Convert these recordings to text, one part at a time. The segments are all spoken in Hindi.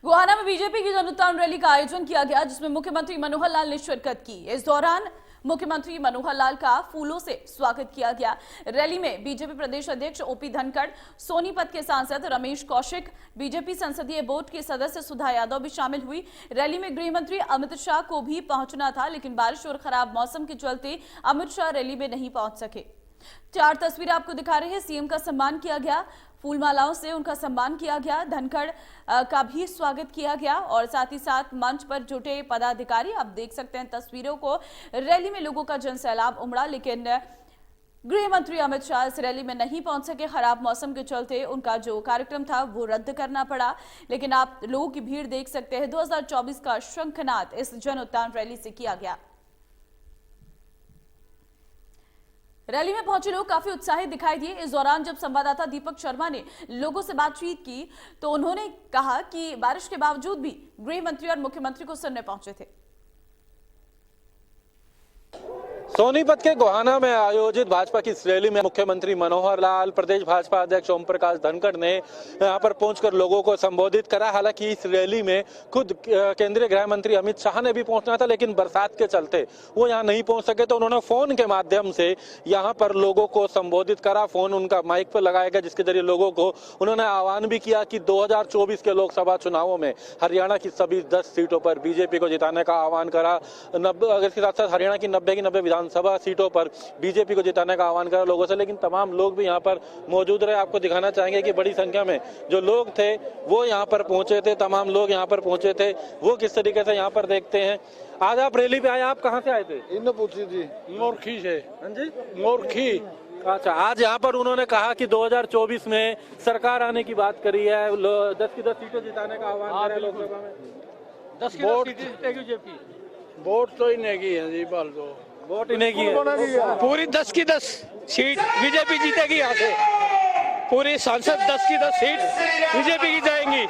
गोहाना में बीजेपी की जनउत्थान रैली का आयोजन किया गया, जिसमें मुख्यमंत्री मनोहर लाल ने शिरकत की। इस दौरान मुख्यमंत्री मनोहर लाल का फूलों से स्वागत किया गया। रैली में बीजेपी प्रदेश अध्यक्ष ओपी धनखड़, सोनीपत के सांसद रमेश कौशिक, बीजेपी संसदीय बोर्ड की सदस्य सुधा यादव भी शामिल हुई। रैली में गृह मंत्री अमित शाह को भी पहुंचना था, लेकिन बारिश और खराब मौसम के चलते अमित शाह रैली में नहीं पहुंच सके। 4 तस्वीरें आपको दिखा रहे हैं। सीएम का सम्मान किया गया, फूल मालाओं से उनका सम्मान किया गया, धनखड़ का भी स्वागत किया गया और साथ ही साथ मंच पर जुटे पदाधिकारी। आप देख सकते हैं तस्वीरों को। रैली में लोगों का जनसैलाब उमड़ा, लेकिन गृह मंत्री अमित शाह इस रैली में नहीं पहुंच सके। खराब मौसम के चलते उनका जो कार्यक्रम था वो रद्द करना पड़ा। लेकिन आप लोगों की भीड़ देख सकते हैं। 2024 का शंखनाद इस जन उत्थान रैली से किया गया। रैली में पहुंचे लोग काफी उत्साहित दिखाई दिए। इस दौरान जब संवाददाता दीपक शर्मा ने लोगों से बातचीत की तो उन्होंने कहा कि बारिश के बावजूद भी गृह मंत्री और मुख्यमंत्री को सुनने पहुंचे थे। सोनीपत के गोहाना में आयोजित भाजपा की इस रैली में मुख्यमंत्री मनोहर लाल, प्रदेश भाजपा अध्यक्ष ओम प्रकाश धनखड़ ने यहां पर पहुंचकर लोगों को संबोधित करा। हालांकि इस रैली में खुद केंद्रीय गृह मंत्री अमित शाह ने भी पहुंचना था, लेकिन बरसात के चलते वो यहां नहीं पहुंच सके, तो उन्होंने फोन के माध्यम से यहां पर लोगों को संबोधित करा। फोन उनका माइक पर लगाया गया, जिसके जरिए लोगों को उन्होंने आह्वान भी किया कि 2024 के लोकसभा चुनावों में हरियाणा की सभी 10 सीटों पर बीजेपी को जिताने का आह्वान करा। इसके साथ साथ हरियाणा की 90 की 90 विधानसभा सीटों पर बीजेपी को जिताने का आह्वान करा लोगों से। लेकिन तमाम लोग भी यहां पर मौजूद रहे। आपको दिखाना चाहेंगे कि बड़ी संख्या में जो लोग थे वो यहां पर पहुंचे थे। तमाम लोग यहां पर पहुंचे थे, वो किस तरीके से यहां पर देखते हैं। आज आप रैली पे आए, आप कहां से आए थे? इंद्रपुरी जी, मोरखी से। हाँ जी, मोरखी। अच्छा, आज यहाँ पर उन्होंने कहा कि 2024 में सरकार आने की बात करी है, 10 की 10 सीटें जिताने का आह्वान कर रहे हैं लोकसभा में। 10 की 10 सीटें जीतेगी बीजेपी। वोट तो इन्हें की है जी, बाल दो वोट इन्हें की है। पूरी 10 की 10 सीट बीजेपी जीतेगी। यहाँ से पूरी सांसद 10 की 10 सीट बीजेपी की जाएंगी।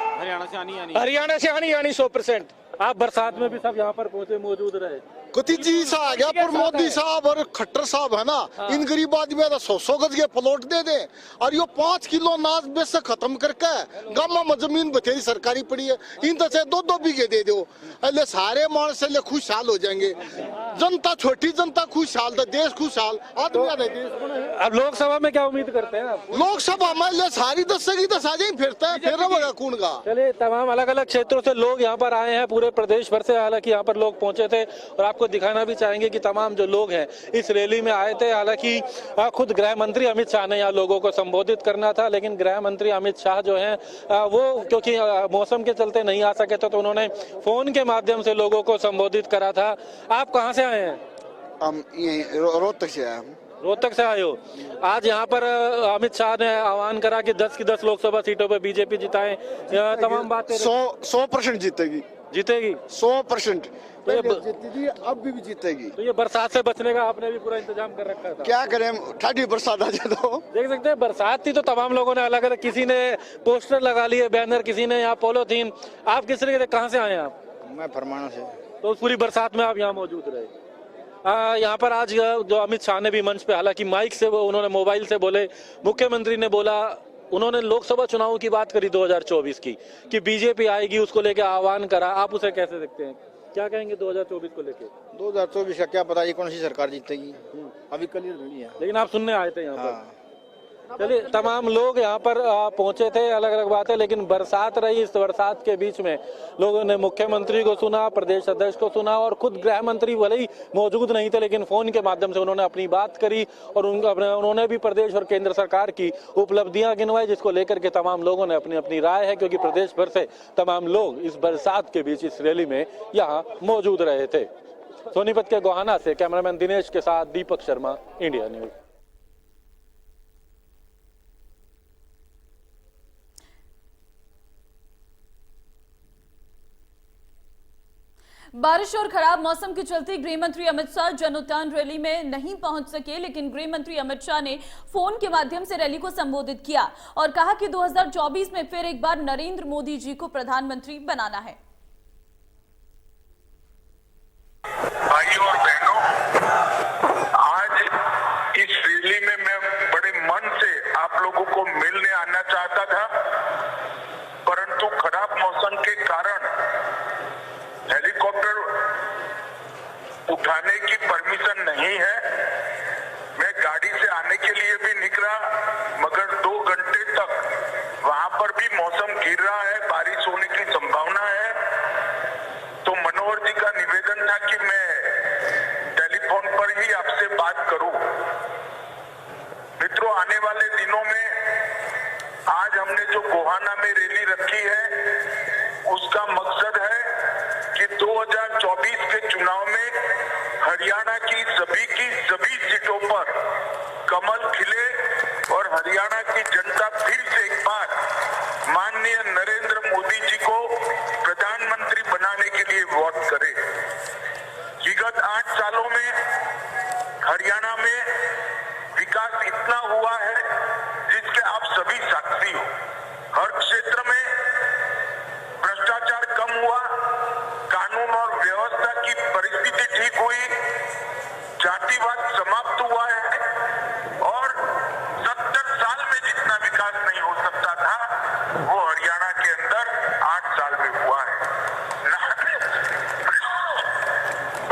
हरियाणा से आनी 100%। आप बरसात में भी सब यहाँ पर पहुंचे, मौजूद रहे। कति जी सा आ गया, पर मोदी साहब और खट्टर साहब है ना, इन गरीब आदमी 100 गज के प्लॉट दे दे और यो 5 किलो अनाज बेच से खत्म करके गामा में जमीन बथेरी सरकारी पड़ी है, इन तो से 2-2 बीघे दे दो, अले सारे मानस से खुशहाल हो जाएंगे। जनता छोटी, जनता खुशहाल तो देश खुशहाल, आदमी आधे देश बने। अब लोकसभा में क्या उम्मीद करते हैं आप? लोकसभा में ले सारी 10 की 10 आ जाए, फिरता है फिर रहेगा कौन का। चलिए, तमाम अलग अलग क्षेत्रों से लोग यहाँ पर आए हैं, पूरे प्रदेश भर से हालांकि यहाँ पर लोग पहुंचे थे। और आपको दिखाना भी चाहेंगे कि तमाम जो लोग हैं इस रैली में आए थे। हालांकि खुद गृह मंत्री अमित शाह ने यहाँ लोगों को संबोधित करना था, लेकिन गृह मंत्री अमित शाह जो हैं वो क्योंकि मौसम के चलते नहीं आ सके थे, तो उन्होंने फोन के माध्यम से लोगों को संबोधित करा था। आप कहाँ से आए हैं? हम रोहतक से आए। रोहतक से आए हो। आज यहाँ पर अमित शाह ने आह्वान करा कि 10 की 10 लोकसभा सीटों पर बीजेपी जिताए। तमाम बातें 100% जीतेगी 100%। जीती थी, अब भी जीतेगी। तो ये बरसात से बचने का आपने भी पूरा इंतजाम कर रखा था? क्या करें, ठाठी बरसात आ जाए तो देख सकते हैं। बरसात थी तो तमाम लोगों ने अलग अलग, किसी ने पोस्टर लगा लिए, बैनर, किसी ने यहाँ पॉलीथीन। आप किस तरीके से, कहाँ से आए हैं आप? मैं फरमाना से। तो पूरी बरसात में आप यहाँ मौजूद रहे। यहाँ पर आज जो अमित शाह ने भी मंच पे, हालांकि माइक से उन्होंने मोबाइल से बोले, मुख्यमंत्री ने बोला, उन्होंने लोकसभा चुनाव की बात करी 2024 की कि बीजेपी आएगी, उसको लेके आह्वान करा। आप उसे कैसे देखते हैं, क्या कहेंगे 2024 को लेके? 2024 का क्या पता, ये कौन सी सरकार जीतेगी, अभी क्लियर नहीं है। लेकिन आप सुनने आए थे यहाँ पर। चलिए, तमाम लोग यहाँ पर पहुंचे थे, अलग अलग बातें। लेकिन बरसात रही, इस बरसात के बीच में लोगों ने मुख्यमंत्री को सुना, प्रदेश अध्यक्ष को सुना, और खुद गृह मंत्री भले ही मौजूद नहीं थे, लेकिन फोन के माध्यम से उन्होंने अपनी बात करी और उन्होंने भी प्रदेश और केंद्र सरकार की उपलब्धियां गिनवाई, जिसको लेकर के तमाम लोगों ने अपनी अपनी राय है। क्योंकि प्रदेश भर से तमाम लोग इस बरसात के बीच इस रैली में यहाँ मौजूद रहे थे। सोनीपत के गोहाना से कैमरामैन दिनेश के साथ दीपक शर्मा, इंडिया न्यूज। बारिश और खराब मौसम के चलते गृह मंत्री अमित शाह जन उत्थान रैली में नहीं पहुंच सके, लेकिन गृह मंत्री अमित शाह ने फोन के माध्यम से रैली को संबोधित किया और कहा कि 2024 में फिर एक बार नरेंद्र मोदी जी को प्रधानमंत्री बनाना है। भाइयों और बहनों, आज इस रैली में मैं बड़े मन से आप लोगों को मिलने आना चाहता था, परंतु खराब मौसम के कारण नहीं है। मैं गाड़ी से आने के लिए भी निकला, मगर 2 घंटे तक वहां पर भी मौसम गिर रहा है, बारिश होने की संभावना है। तो मनोहर जी का निवेदन था कि मैं टेलीफोन पर ही आपसे बात करूं। मित्रों, आने वाले दिनों में आज हमने जो गोहाना में रैली रखी है, उसका मकसद है कि 2024 के चुनाव में हरियाणा की सभी सीटों पर कमल खिले और हरियाणा की जनता फिर से एक बार माननीय नरेंद्र मोदी जी को प्रधानमंत्री बनाने के लिए वोट करे। विगत 8 सालों में हरियाणा में विकास इतना हुआ है जिसके आप सभी साक्षी हो। हर क्षेत्र में भ्रष्टाचार कम हुआ, कानून और व्यवस्था की परिस्थिति ठीक हुई, जातिवाद समाप्त हुआ है और 70 साल में जितना विकास नहीं हो सकता था वो हरियाणा के अंदर 8 साल में हुआ है।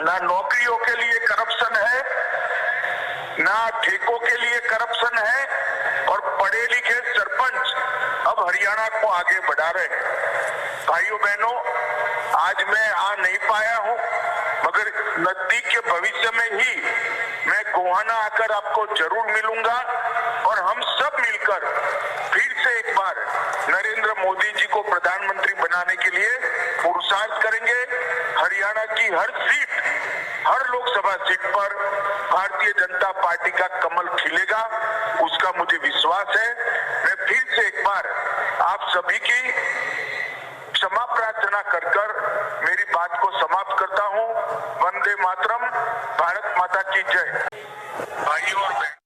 ना नौकरियों के लिए करप्शन है, ना ठेकों के लिए करप्शन है और पढ़े लिखे सरपंच अब हरियाणा को आगे बढ़ा रहे हैं। भाइयों बहनों, आज मैं आ नहीं पाया हूं, मगर नजदीक के भविष्य में ही मैं गोहाना आकर आपको जरूर मिलूंगा और हम सब मिलकर फिर से एक बार नरेंद्र मोदी जी को प्रधानमंत्री बनाने के लिए पुरुषार्थ करेंगे। हरियाणा की हर सीट, हर लोकसभा सीट पर भारतीय जनता पार्टी का कमल खिलेगा, उसका मुझे विश्वास है। मैं फिर से एक बार आप सभी की क्षमा प्रार्थना कर मेरी बात को समाप्त करता हूं। वंदे मातरम, भारत माता की जय। भाइयों और बहनों,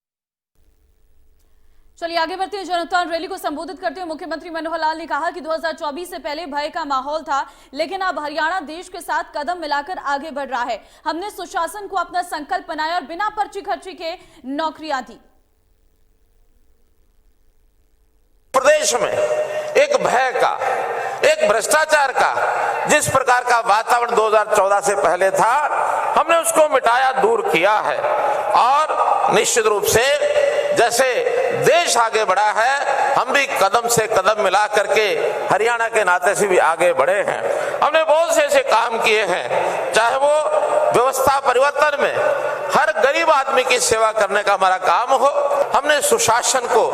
चलिए आगे बढ़ते हैं। जनता रैली को संबोधित करते हुए मुख्यमंत्री मनोहर लाल ने कहा कि 2024 से पहले भय का माहौल था, लेकिन अब हरियाणा देश के साथ कदम मिलाकर आगे बढ़ रहा है। हमने सुशासन को अपना संकल्प बनाया और बिना पर्ची खर्ची के नौकरियां दी। प्रदेश में एक भय का, एक भ्रष्टाचार का जिस प्रकार का वातावरण 2014 से पहले था, हमने उसको मिटाया, दूर किया है। और निश्चित रूप से जैसे देश आगे बढ़ा है, हम भी कदम से कदम मिला करके हरियाणा के नाते से भी आगे बढ़े हैं। हमने बहुत से ऐसे काम किए हैं, चाहे वो व्यवस्था परिवर्तन में हर गरीब आदमी की सेवा करने का हमारा काम हो। हमने सुशासन को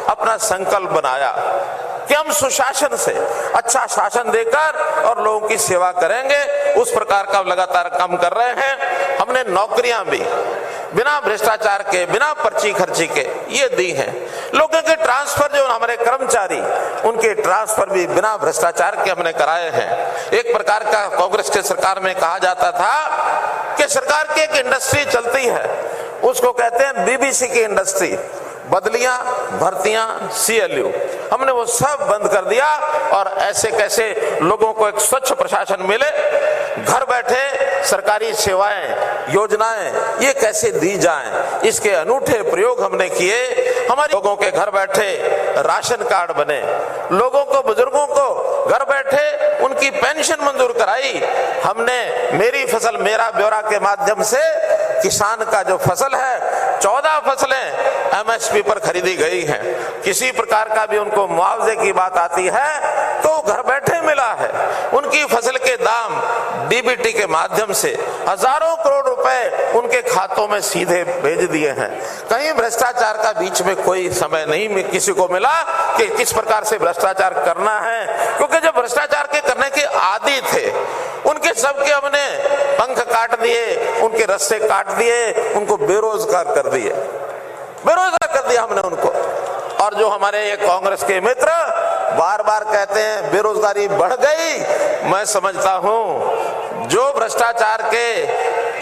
अपना संकल्प बनाया कि हम सुशासन से अच्छा शासन देकर और लोगों की सेवा करेंगे। उस प्रकार का लगातार काम कर रहे हैं। हमने नौकरियां भी बिना भ्रष्टाचार के, बिना पर्ची खर्ची के ये दी हैं। लोगों के ट्रांसफर, जो हमारे कर्मचारी, उनके ट्रांसफर भी बिना भ्रष्टाचार के हमने कराए हैं। एक प्रकार का कांग्रेस के सरकार में कहा जाता था कि सरकार की एक इंडस्ट्री चलती है, उसको कहते हैं बीबीसी की इंडस्ट्री, बदलियां, भर्तियां, CLU। हमने वो सब बंद कर दिया और ऐसे कैसे लोगों को एक स्वच्छ प्रशासन मिले, घर बैठे सरकारी सेवाएं, योजनाएं ये कैसे दी जाएं, इसके अनूठे प्रयोग हमने किए। हमारे लोगों के घर बैठे राशन कार्ड बने, लोगों को, बुजुर्गों को घर बैठे उनकी पेंशन मंजूर कराई। हमने मेरी फसल मेरा ब्यौरा के माध्यम से किसान का जो फसल है, 14 फसलें MSP पर खरीदी गई हैं। किसी प्रकार का भी उनको मुआवजे की बात आती है तो घर बैठे मिला है। उनकी फसल के दाम DBT के माध्यम से हजारों करोड़ रुपए उनके खातों में सीधे भेज दिए हैं। कहीं भ्रष्टाचार का बीच में कोई समय नहीं किसी को मिला कि किस प्रकार से भ्रष्टाचार करना है, क्योंकि जो भ्रष्टाचार के करने के आदी थे उनके सबके हमने पंख काट दिए, उनके रस्से काट दिए, उनको बेरोजगार कर दिए, बेरोजगार कर दिया हमने उनको। और जो हमारे ये कांग्रेस के मित्र बार बार कहते हैं बेरोजगारी बढ़ गई, मैं समझता हूं जो भ्रष्टाचार के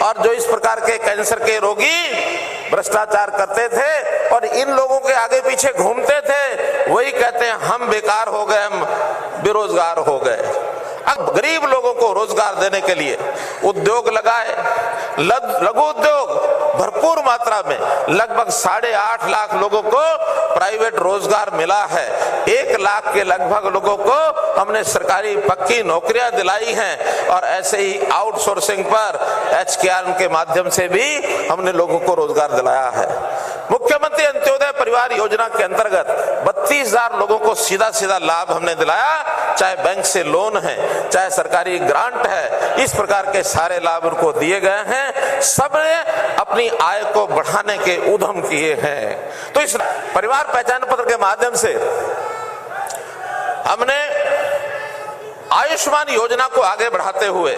और जो इस प्रकार के कैंसर के रोगी भ्रष्टाचार करते थे और इन लोगों के आगे पीछे घूमते थे, वही कहते हैं हम बेकार हो गए, हम बेरोजगार हो गए। अब गरीब लोगों को रोजगार देने के लिए उद्योग लगाए। लघु उद्योग भरपूर मात्रा में लगभग 8.5 लाख लोगों को प्राइवेट रोजगार मिला है। 1 लाख के लगभग लोगों को हमने सरकारी पक्की नौकरियां दिलाई हैं और ऐसे ही आउटसोर्सिंग पर HKR के माध्यम से भी हमने लोगों को रोजगार दिलाया है। मुख्यमंत्री अंत्योदय परिवार योजना के अंतर्गत 32,000 लोगों को सीधा सीधा लाभ हमने दिलाया, चाहे बैंक से लोन है, चाहे सरकारी ग्रांट है, इस प्रकार के सारे लाभ उनको दिए गए हैं। सबने अपनी आय को बढ़ाने के उद्यम किए हैं। तो इस परिवार पहचान पत्र के माध्यम से हमने आयुष्मान योजना को आगे बढ़ाते हुए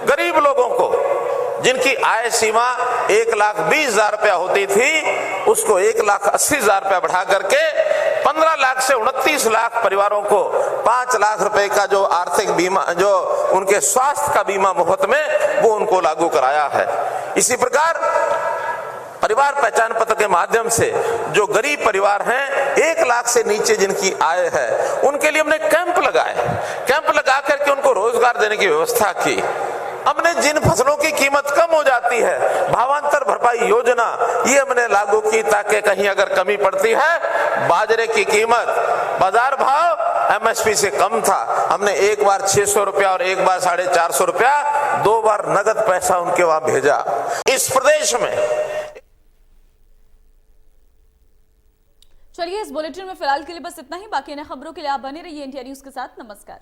गरीब लोगों को जिनकी आय सीमा 1,20,000 रुपया होती थी उसको 1,80,000 रुपया बढ़ा करके 15 लाख से 29 लाख परिवारों को 5 लाख रुपए का जो आर्थिक बीमा, जो उनके स्वास्थ्य का बीमा मुफ्त में, वो उनको लागू कराया है। इसी प्रकार परिवार पहचान पत्र के माध्यम से जो गरीब परिवार हैं, 1 लाख से नीचे जिनकी आय है, उनके लिए हमने कैंप लगाए। कैंप लगा करके उनको रोजगार देने की व्यवस्था की। हमने जिन फसलों की कीमत कम हो जाती है, भावांतर भरपाई योजना ये हमने लागू की ताकि कहीं अगर कमी पड़ती है, बाजरे की कीमत बाजार भाव MSP से कम था, हमने एक बार 600 रुपया और एक बार 450 रुपया, 2 बार नगद पैसा उनके वहां भेजा। इस प्रदेश में चलिए, इस बुलेटिन में फिलहाल के लिए बस इतना ही। बाकी अन्य खबरों के लिए आप बने रहिए इंडिया न्यूज के साथ। नमस्कार।